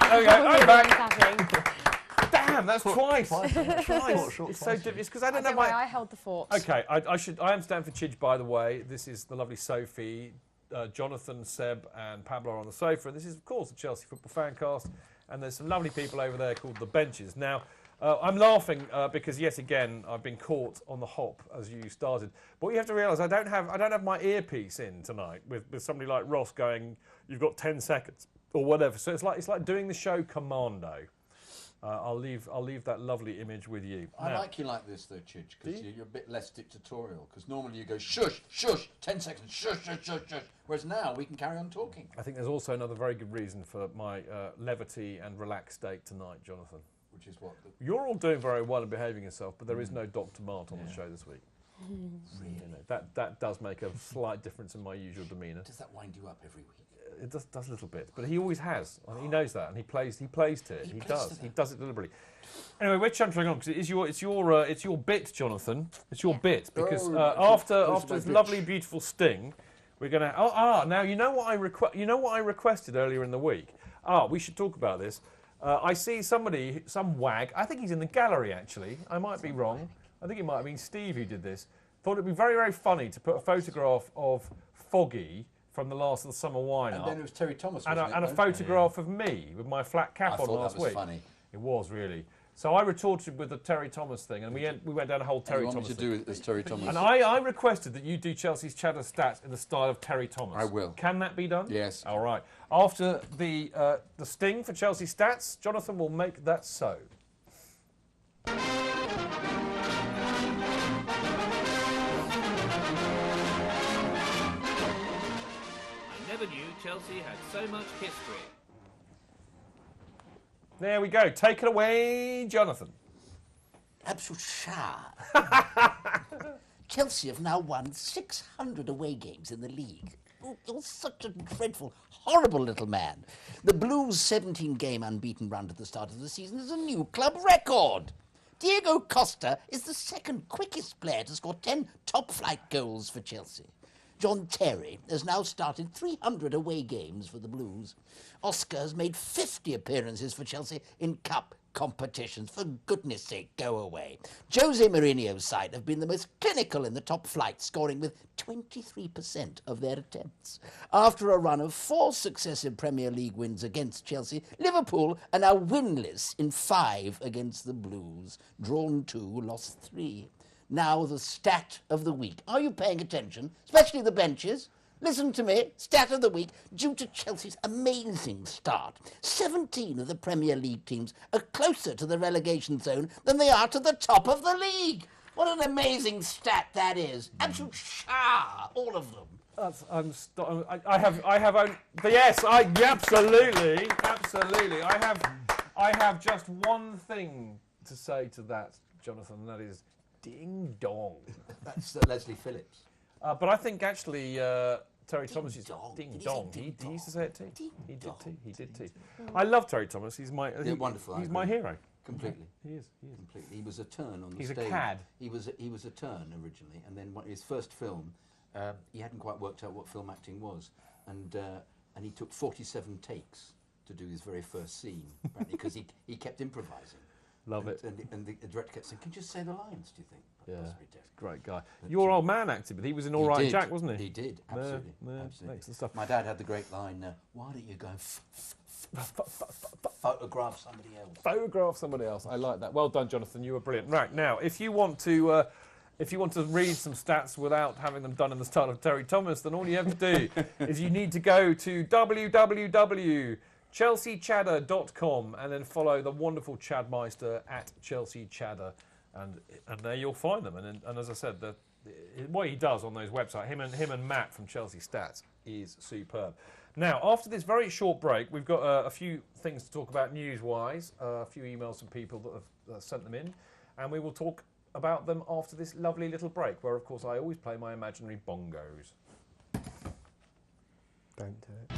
There we go. I'm back. Damn, that's twice. Twice. It's so difficult. It's because I don't know why I held the fort. Okay, I am stand for Kydd, by the way. This is the lovely Sophie, Jonathan, Seb, and Pablo are on the sofa. And this is, of course, the Chelsea Football Fancast. And there's some lovely people over there called the Benches. Now, I'm laughing because, yet again, I've been caught on the hop as you started. But what you have to realise, I don't have my earpiece in tonight with somebody like Ross going, "You've got 10 seconds," or whatever. So it's like doing the show commando. I'll leave that lovely image with you. I like you like this though, Kydd, because you're a bit less dictatorial. Because normally you go shush, shush, 10 seconds, shush, shush, shush, shush. Whereas now we can carry on talking. I think there's also another very good reason for my levity and relaxed state tonight, Jonathan. Which is what? You're all doing very well and behaving yourself, but there is no Dr. Mart on the show this week. Really? You know, that does make a slight difference in my usual demeanour. Does that wind you up every week? It does a little bit, but he always has. He knows that, and he plays to it. He does it deliberately. Anyway, we're chuntering on because it's your bit, Jonathan. It's your bit because after this lovely, beautiful sting, we're going to. Now you know what I requested earlier in the week. We should talk about this. I see some wag. I think he's in the gallery actually. I might be wrong. I think it might have been Steve who did this. Thought it'd be very, very funny to put a photograph of Foggy from the last of the summer wine and up. then it was Terry Thomas, and a photograph of me with my flat cap on last week. I thought that was funny. It was really. So I retorted with the Terry Thomas thing, and we went down a whole Terry Thomas thing. What you do as Terry Thomas? And I requested that you do Chelsea's Chatter Stats in the style of Terry Thomas. I will. Can that be done? Yes. All right. After the sting for Chelsea Stats, Jonathan will make that so. Never knew Chelsea had so much history. There we go. Take it away, Jonathan. Absolute shower. Chelsea have now won 600 away games in the league. Oh, you're such a dreadful, horrible little man. The Blues' 17-game unbeaten run at the start of the season is a new club record. Diego Costa is the second quickest player to score 10 top-flight goals for Chelsea. John Terry has now started 300 away games for the Blues. Oscar has made 50 appearances for Chelsea in cup competitions. For goodness sake, go away. Jose Mourinho's side have been the most clinical in the top flight, scoring with 23% of their attempts. After a run of 4 successive Premier League wins against Chelsea, Liverpool are now winless in 5 against the Blues. Drawn 2, lost 3. Now the stat of the week. Are you paying attention? Especially the benches. Listen to me. Stat of the week. Due to Chelsea's amazing start, 17 of the Premier League teams are closer to the relegation zone than they are to the top of the league. What an amazing stat that is. Absolute shower, all of them. Absolutely. I have just one thing to say to that, Jonathan, and that is ding dong. That's Leslie Phillips. But I think actually Terry Thomas is ding dong. He used to say it too. He did too. I love Terry Thomas. He's my wonderful. He's my hero. Completely. He is. Completely. He was a turn on the stage. He's a cad. He was a turn originally, and then his first film, he hadn't quite worked out what film acting was, and he took 47 takes to do his very first scene, apparently, because he kept improvising. Love it. And the director kept saying, "Can you just say the lines, do you think?" Yeah, great guy. Your old man acted, but he was in All Right Jack, wasn't he? He did, absolutely. Absolutely. Excellent stuff. My dad had the great line, why don't you go and photograph somebody else? Photograph somebody else. I like that. Well done, Jonathan. You were brilliant. Right, now, if you want to read some stats without having them done in the style of Terry Thomas, then all you have to do is you need to go to www.chelseachatter.com and then follow the wonderful Chadmeister at Chelsea Chatter, and there you'll find them. And as I said, what he does on those websites, him and Matt from Chelsea Stats, is superb. Now, after this very short break, we've got a few things to talk about news-wise, a few emails from people that have sent them in, and we will talk about them after this lovely little break, where, of course, I always play my imaginary bongos. Don't do it.